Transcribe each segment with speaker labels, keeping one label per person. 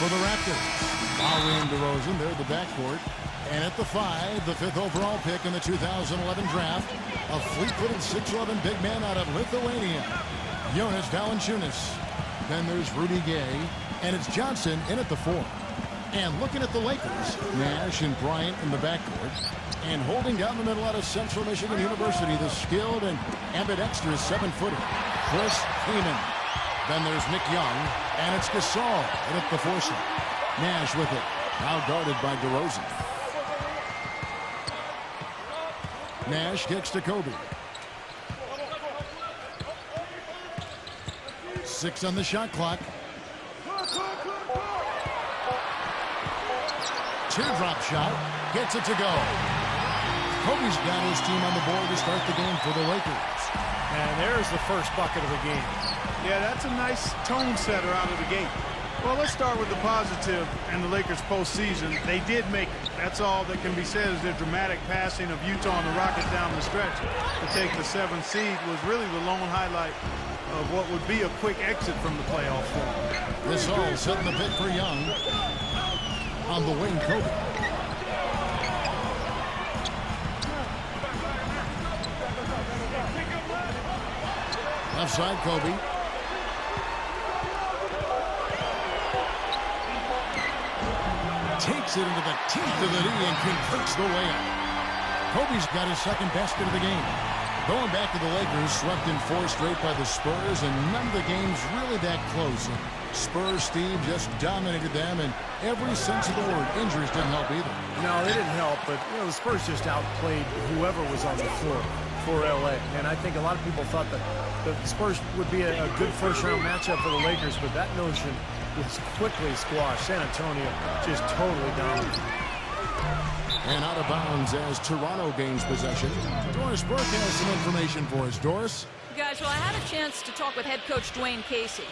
Speaker 1: for the Raptors. Lowry and DeRozan, they're the backcourt. And at the 5, the 5th overall pick in the 2011 draft, a fleet-footed 6'11" big man out of Lithuania, Jonas Valanciunas. Then there's Rudy Gay, and it's Johnson in at the 4. And looking at the Lakers, Nash and Bryant in the backcourt. And holding down the middle out of Central Michigan University, the skilled and ambidextrous 7-footer, Chris Kaman. Then there's Nick Young, and it's Gasol in at the 4 slot. Nash with it, now guarded by DeRozan. Nash kicks to Kobe. 6 on the shot clock. Teardrop shot, gets it to go. Kobe's got his team on the board to start the game for the Lakers.
Speaker 2: And there's the first bucket of the game.
Speaker 3: Yeah, that's a nice tone setter out of the gate. Well, let's start with the positive and the Lakers postseason. They did make it. That's all that can be said is their dramatic passing of Utah and the Rockets down the stretch to take the 7th seed was really the lone highlight of what would be a quick exit from the playoff form.
Speaker 1: This all setting the pick for Young. On the wing, Kobe. Left side, Kobe. Takes it into the teeth of the knee and converts the layup. Kobe's got his second basket of the game. Going back to the Lakers, swept in 4 straight by the Spurs, and none of the games really that close. Spurs, Steve, just dominated them in every sense of the word. Injuries didn't help either.
Speaker 2: No, they didn't help, but the Spurs just outplayed whoever was on the floor for L.A. And I think a lot of people thought that the Spurs would be a good first-round matchup for the Lakers, but that notion was quickly squashed. San Antonio just totally dominated.
Speaker 1: And out of bounds as Toronto gains possession. Doris Burke has some information for us. Doris?
Speaker 4: Guys, well, I had a chance to talk with head coach Dwayne Casey.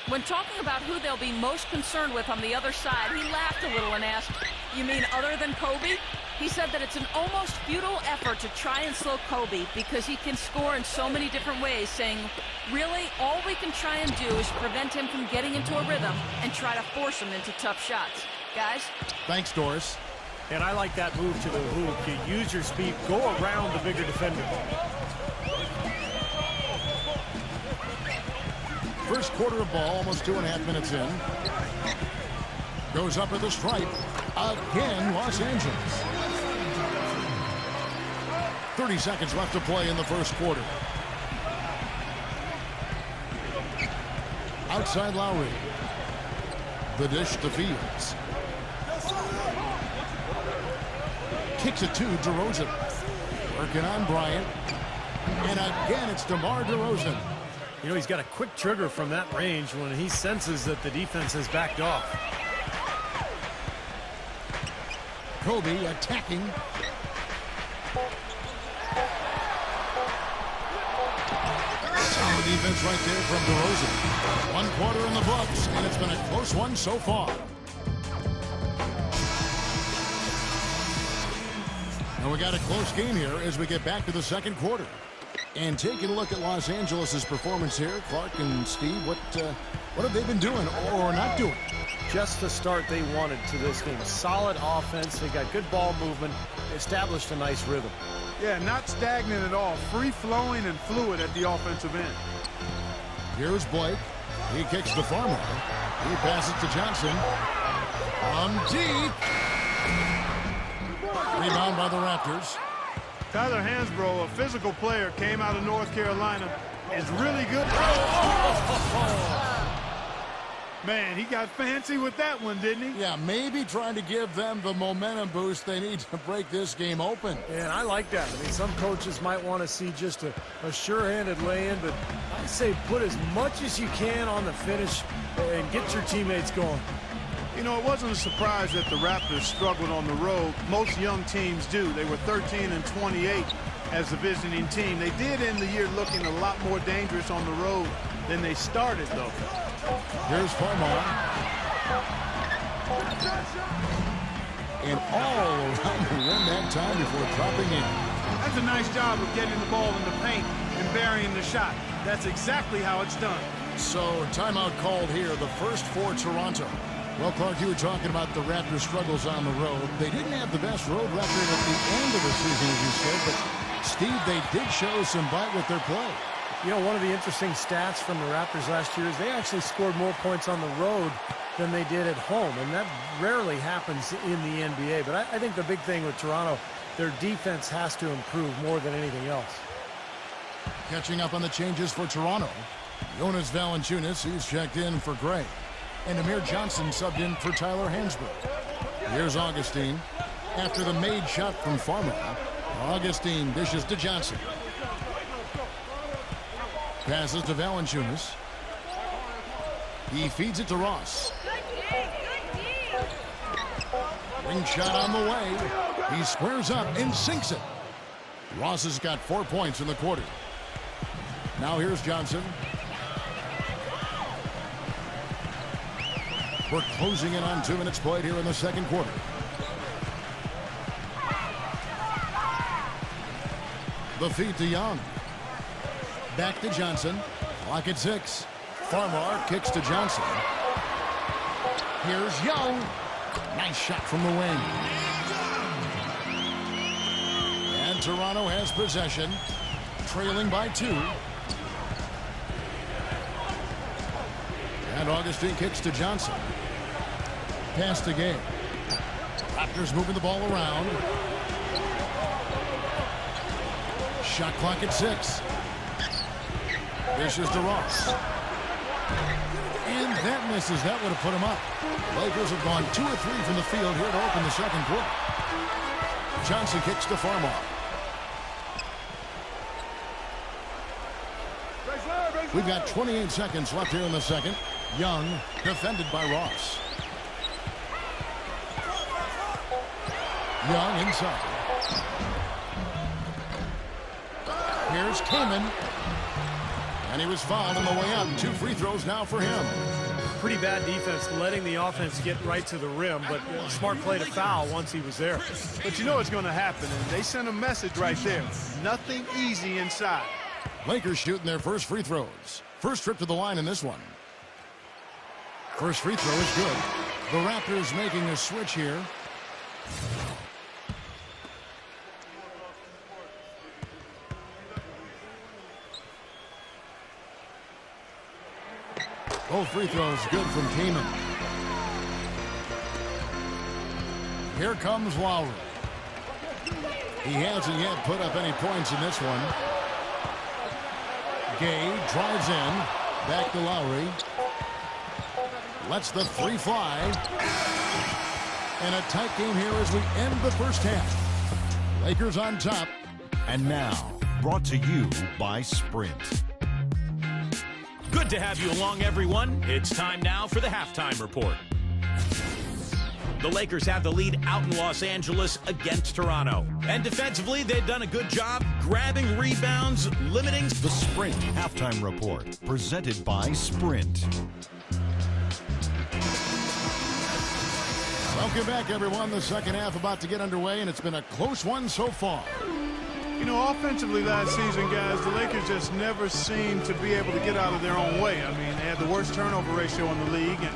Speaker 4: When talking about who they'll be most concerned with on the other side, he laughed a little and asked, "You mean other than Kobe?" He said that it's an almost futile effort to try and slow Kobe because he can score in so many different ways, saying, really, all we can try and do is prevent him from getting into a rhythm and try to force him into tough shots. Guys?
Speaker 1: Thanks, Doris.
Speaker 2: And I like that move to the hoop. You use your speed, go around the bigger defender.
Speaker 1: First quarter of ball, almost 2.5 minutes in. Goes up at the stripe. Again, Los Angeles. 30 seconds left to play in the first quarter. Outside Lowry. The dish to Fields. Kicks it to DeRozan. Working on Bryant. And again, it's DeMar DeRozan.
Speaker 2: He's got a quick trigger from that range when he senses that the defense has backed off.
Speaker 1: Kobe attacking. Solid defense right there from DeRozan. 1 quarter in the books, and it's been a close one so far. And we got a close game here as we get back to the second quarter. And taking a look at Los Angeles' performance here, Clark and Steve, what have they been doing or not doing?
Speaker 2: Just the start they wanted to this game. Solid offense. They got good ball movement. Established a nice rhythm.
Speaker 3: Yeah, not stagnant at all. Free-flowing and fluid at the offensive end.
Speaker 1: Here's Blake. He kicks to Farmer. He passes to Johnson. From deep. Rebound by the Raptors.
Speaker 3: Tyler Hansbrough, a physical player, came out of North Carolina, is really good. Man, he got fancy with that one, didn't he?
Speaker 1: Yeah, maybe trying to give them the momentum boost they need to break this game open.
Speaker 2: And I like that. I mean, some coaches might want to see just a sure-handed lay-in, but I say put as much as you can on the finish and get your teammates going.
Speaker 3: You know, it wasn't a surprise that the Raptors struggled on the road. Most young teams do. They were 13-28 as the visiting team. They did end the year looking a lot more dangerous on the road than they started, though.
Speaker 1: Here's Farmer. And all around the rim that time before dropping in.
Speaker 3: That's a nice job of getting the ball in the paint and burying the shot. That's exactly how it's done.
Speaker 1: So, timeout called here, the first for Toronto. Well, Clark, you were talking about the Raptors' struggles on the road. They didn't have the best road record at the end of the season, as you said, but, Steve, they did show some bite with their play.
Speaker 2: You know, one of the interesting stats from the Raptors last year is they actually scored more points on the road than they did at home, and that rarely happens in the NBA. But I think the big thing with Toronto, their defense has to improve more than anything else.
Speaker 1: Catching up on the changes for Toronto. Jonas Valanciunas, he's checked in for Gray. And Amir Johnson subbed in for Tyler Hansbrough. Here's Augustine. After the made shot from Farmer, Augustine dishes to Johnson. Passes to Valanciunas. He feeds it to Ross. Ring shot on the way. He squares up and sinks it. Ross has got 4 points in the quarter. Now here's Johnson. We're closing in on 2 minutes played here in the second quarter. The feed to Young. Back to Johnson. Clock at 6. Farmar kicks to Johnson. Here's Young. Nice shot from the wing. And Toronto has possession. Trailing by 2. And Augustine kicks to Johnson. Pass to Gay. Raptors moving the ball around. Shot clock at 6. Dishes to Ross. And that misses. That would have put him up. Lakers have gone 2 or 3 from the field here to open the second quarter. Johnson kicks to Farmar. We've got 28 seconds left here in the second. Young defended by Ross. Young inside. Here's Kaman. And he was fouled on the way up. 2 free throws now for him.
Speaker 2: Pretty bad defense, letting the offense get right to the rim, but smart play to foul once he was there.
Speaker 3: But you know what's going to happen, and they sent a message right there. Nothing easy inside.
Speaker 1: Lakers shooting their first free throws. First trip to the line in this one. First free throw is good. The Raptors making a switch here. Both free throws good from Kaman. Here comes Lowry. He hasn't yet put up any points in this one. Gay drives in. Back to Lowry. Lets the 3 fly. And a tight game here as we end the first half. Lakers on top.
Speaker 5: And now, brought to you by Sprint.
Speaker 6: Good to have you along, everyone. It's time now for the halftime report. The Lakers have the lead out in Los Angeles against Toronto. And defensively, they've done a good job grabbing rebounds, limiting
Speaker 5: The Sprint halftime report, presented by Sprint.
Speaker 1: Welcome back, everyone. The second half about to get underway, and it's been a close one so far.
Speaker 3: You know, offensively last season, guys, the Lakers just never seemed to be able to get out of their own way. I mean, they had the worst turnover ratio in the league, and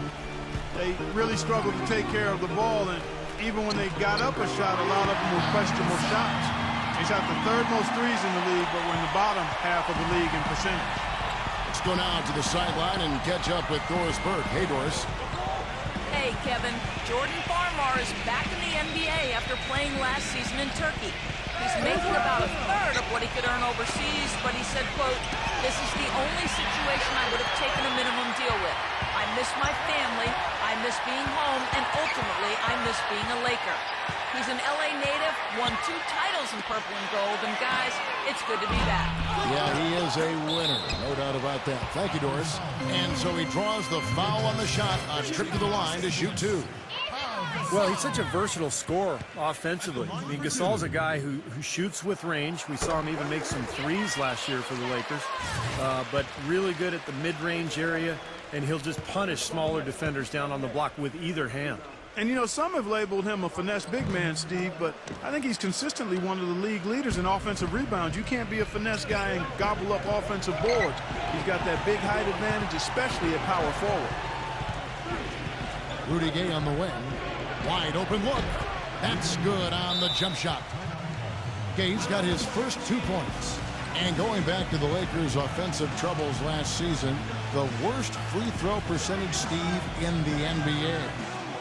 Speaker 3: they really struggled to take care of the ball. And even when they got up a shot, a lot of them were questionable shots. They shot the 3rd most threes in the league, but were in the bottom half of the league in percentage.
Speaker 1: Let's go now to the sideline and catch up with Doris Burke. Hey, Doris.
Speaker 4: Hey, Kevin. Jordan Farmar is back in the NBA after playing last season in Turkey. He's making about a third of what he could earn overseas, but he said, quote, "This is the only situation I would have taken a minimum deal with. I miss my family, I miss being home, and ultimately, I miss being a Laker." He's an LA native, won 2 titles in purple and gold, and guys, it's good to be back.
Speaker 1: Yeah, he is a winner. No doubt about that. Thank you, Doris. And so he draws the foul on the shot on trip to the line to shoot 2.
Speaker 2: Well, he's such a versatile scorer offensively. I mean, Gasol's a guy who shoots with range. We saw him even make some threes last year for the Lakers, but really good at the mid-range area, and he'll just punish smaller defenders down on the block with either hand.
Speaker 3: And, you know, some have labeled him a finesse big man, Steve, but I think he's consistently one of the league leaders in offensive rebounds. You can't be a finesse guy and gobble up offensive boards. He's got that big height advantage, especially at power forward.
Speaker 1: Rudy Gay on the wing. Wide open look. That's good on the jump shot. Gay's got his first 2 points. And going back to the Lakers' offensive troubles last season, the worst free throw percentage, Steve, in the NBA.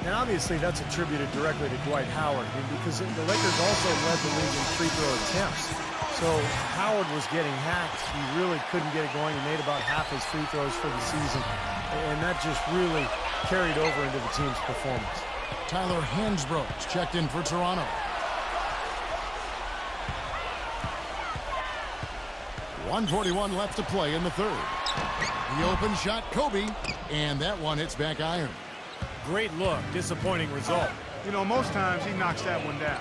Speaker 2: And obviously that's attributed directly to Dwight Howard, because the Lakers also led the league in free throw attempts. So Howard was getting hacked. He really couldn't get it going. He made about half his free throws for the season. And that just really carried over into the team's performance.
Speaker 1: Tyler Hansbrough's checked in for Toronto. .141 left to play in the third. The open shot, Kobe, and that one hits back iron.
Speaker 2: Great look, disappointing result.
Speaker 3: You know, most times he knocks that one down.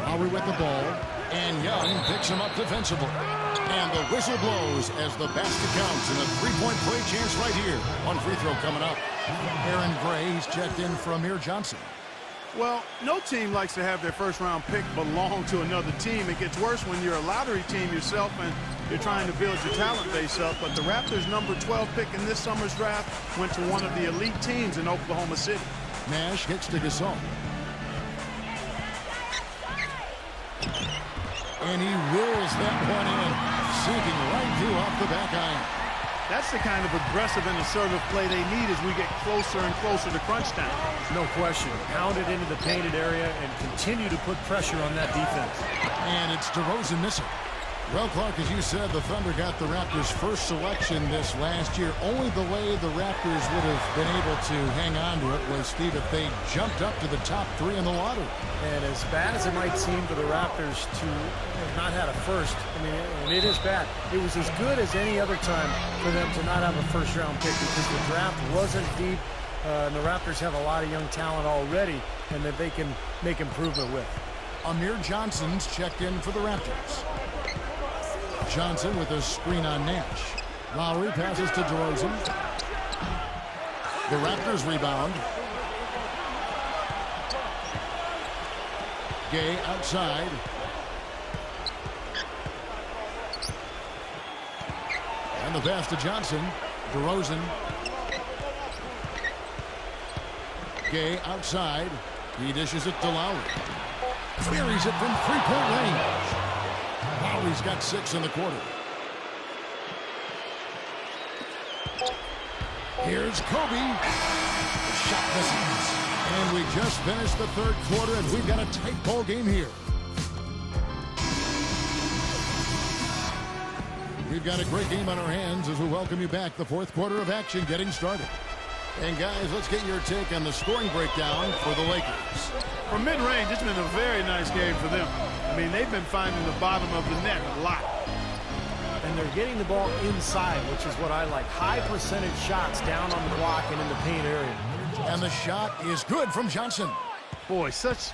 Speaker 1: Lowry with the ball, and Young picks him up defensively. And the whistle blows as the basket counts, and a three-point play chance right here. One free throw coming up. Aaron Gray, he's checked in for Amir Johnson.
Speaker 3: Well, no team likes to have their first-round pick belong to another team. It gets worse when you're a lottery team yourself and you're trying to build your talent base up. But the Raptors' number 12 pick in this summer's draft went to one of the elite teams in Oklahoma City.
Speaker 1: Nash gets to Gasol. And he wills that one in, sinking right through off the back iron.
Speaker 3: That's the kind of aggressive and assertive play they need as we get closer and closer to crunch time.
Speaker 2: No question. Pound it into the painted area and continue to put pressure on that defense.
Speaker 1: And it's DeRozan missing. Well, Clark, as you said, the Thunder got the Raptors' first selection this last year. Only the way the Raptors would have been able to hang on to it was, Steve, if they jumped up to the top 3 in the lottery.
Speaker 2: And as bad as it might seem for the Raptors to have not had a first, I mean, and it is bad, it was as good as any other time for them to not have a first-round pick because the draft wasn't deep, and the Raptors have a lot of young talent already and that they can make improvement with.
Speaker 1: Amir Johnson's checked in for the Raptors. Johnson with a screen on Nash. Lowry passes to DeRozan. The Raptors rebound. Gay outside. And the pass to Johnson. DeRozan. Gay outside. He dishes it to Lowry. Buries it from three-point range. Lowry's got 6 in the quarter. Here's Kobe. The shot misses. And we just finished the third quarter, and we've got a tight ball game here. We've got a great game on our hands as we welcome you back. The fourth quarter of action getting started. And guys, let's get your take on the scoring breakdown for the Lakers.
Speaker 3: From mid-range, it's been a very nice game for them. I mean, they've been finding the bottom of the net a lot.
Speaker 2: And they're getting the ball inside, which is what I like. High percentage shots down on the block and in the paint area.
Speaker 1: And the shot is good from Johnson.
Speaker 3: Boy, such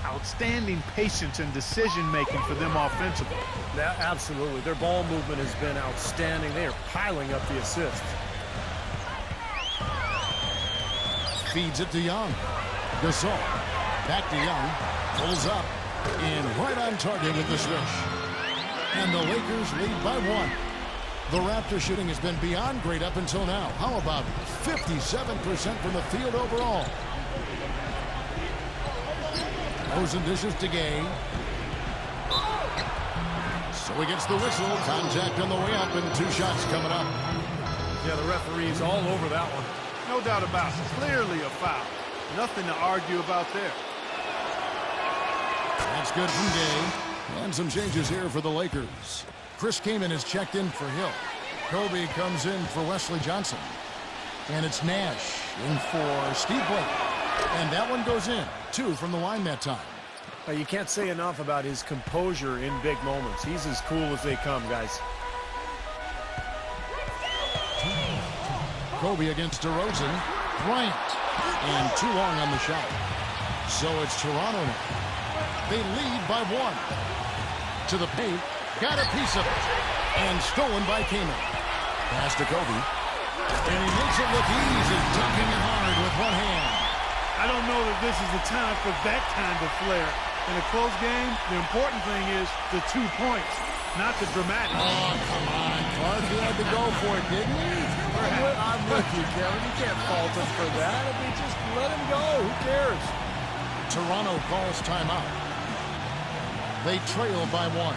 Speaker 3: outstanding patience and decision-making for them offensively.
Speaker 2: Absolutely. Their ball movement has been outstanding. They are piling up the assists.
Speaker 1: Feeds it to Young. Gasol. Back to Young. Pulls up. And right on target with the swish. And the Lakers lead by 1. The Raptor shooting has been beyond great up until now. How about 57% from the field overall? Rosen dishes to Gay. So he gets the whistle. Contact on the way up and 2 shots coming up.
Speaker 2: Yeah, the referee's all over that one.
Speaker 3: No doubt about it. Clearly a foul. Nothing to argue about there.
Speaker 1: That's good from Gay. And some changes here for the Lakers. Chris Kaman is checked in for Hill. Kobe comes in for Wesley Johnson. And it's Nash in for Steve Blake. And that one goes in. 2 from the line that time.
Speaker 2: You can't say enough about his composure in big moments. He's as cool as they come, guys.
Speaker 1: Kobe against DeRozan. Bryant. And too long on the shot. So it's Toronto now. They lead by 1. To the paint. Got a piece of it. And stolen by Kaman. Pass to Kobe. And he makes it look easy, dunking it hard with one hand.
Speaker 3: I don't know that this is the time for that kind of flair. In a close game, the important thing is the 2 points, not the dramatic.
Speaker 1: Oh, come on, Clark. He had to go for it, didn't he?
Speaker 2: I'm with you, Kevin. You can't fault him for that. I mean, just let him go. Who cares?
Speaker 1: Toronto calls timeout. They trail by 1.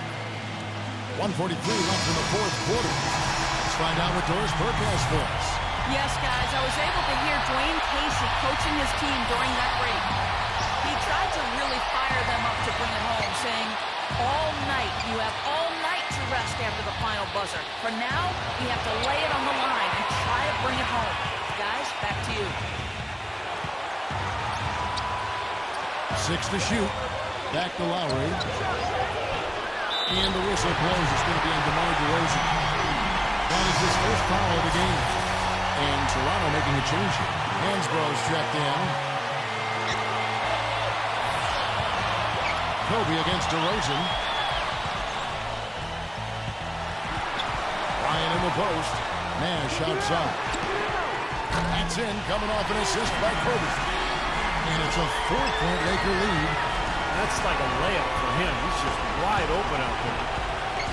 Speaker 1: 1:43 left in the fourth quarter. Let's find out what Doris Burke has for us.
Speaker 4: Yes, guys, I was able to hear Dwayne Casey coaching his team during that break. He tried to really fire them up to bring it home, saying, all night, you have all night to rest after the final buzzer. For now, we have to lay it on the line and try to bring it home. Guys, back to you.
Speaker 1: 6 to shoot. Back to Lowry. And the whistle blows. It's going to be on DeMar DeRozan. That is his first foul of the game. And Toronto making a change here. Hansbrough's checked in. Kobe against DeRozan. Ryan in the post. Nash outside. That's in, coming off an assist by Kobe. And it's a 4-point Laker lead.
Speaker 2: That's like a layup for him. He's just wide open out there.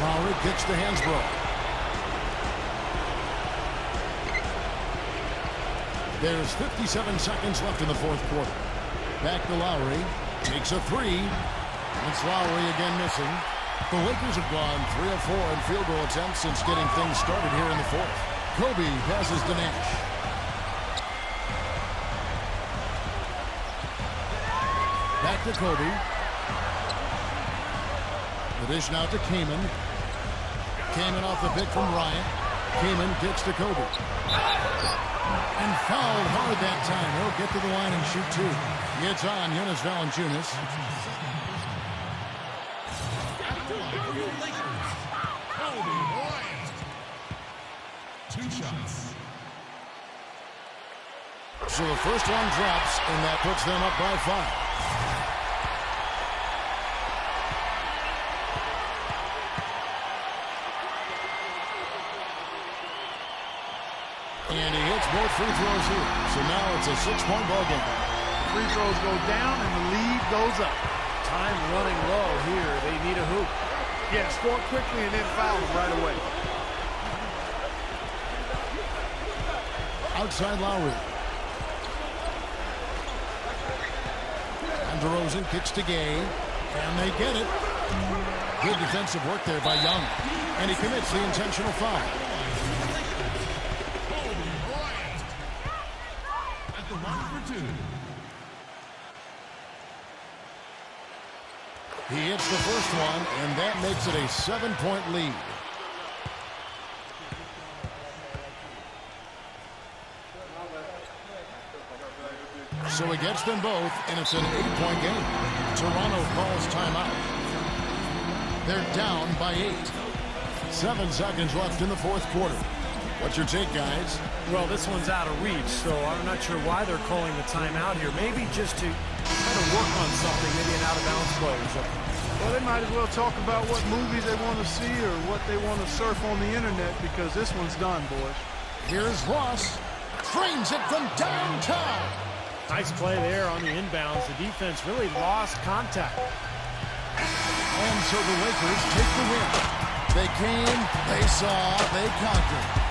Speaker 1: Lowry kicks to Hansbrough. There's 57 seconds left in the fourth quarter. Back to Lowry. Takes a 3. It's Lowry again missing. The Lakers have gone 3 of 4 in field goal attempts since getting things started here in the fourth. Kobe passes to Nash. Back to Kobe. The dish now to Kaman. Kaman off the pick from Ryan. Kaman kicks to Kobe. And fouled hard that time. He'll get to the line and shoot 2. It's on Jonas Valanciunas. So the first one drops, and that puts them up by 5. And he hits both free throws here. So now it's a 6-point ball game.
Speaker 3: Free throws go down and the lead goes up.
Speaker 2: Time running low here. They need a hoop.
Speaker 3: Yeah, score quickly and then foul them right away.
Speaker 1: Outside Lowry. And DeRozan kicks to Gay. And they get it. Good defensive work there by Young. And he commits the intentional foul. He hits the first one, and that makes it a 7-point lead. So he gets them both, and it's an 8-point game. Toronto calls timeout. They're down by 8. 7 seconds left in the fourth quarter. What's your take, guys?
Speaker 2: Well, this one's out of reach, so I'm not sure why they're calling the timeout here. Maybe just to kind of work on something, maybe an out-of-bounds play or something.
Speaker 3: Well, they might as well talk about what movies they want to see or what they want to surf on the internet, because this one's done, boys.
Speaker 1: Here's Ross. Frames it from downtown.
Speaker 2: Nice play there on the inbounds. The defense really lost contact.
Speaker 1: And so the Lakers take the win. They came, they saw, they conquered.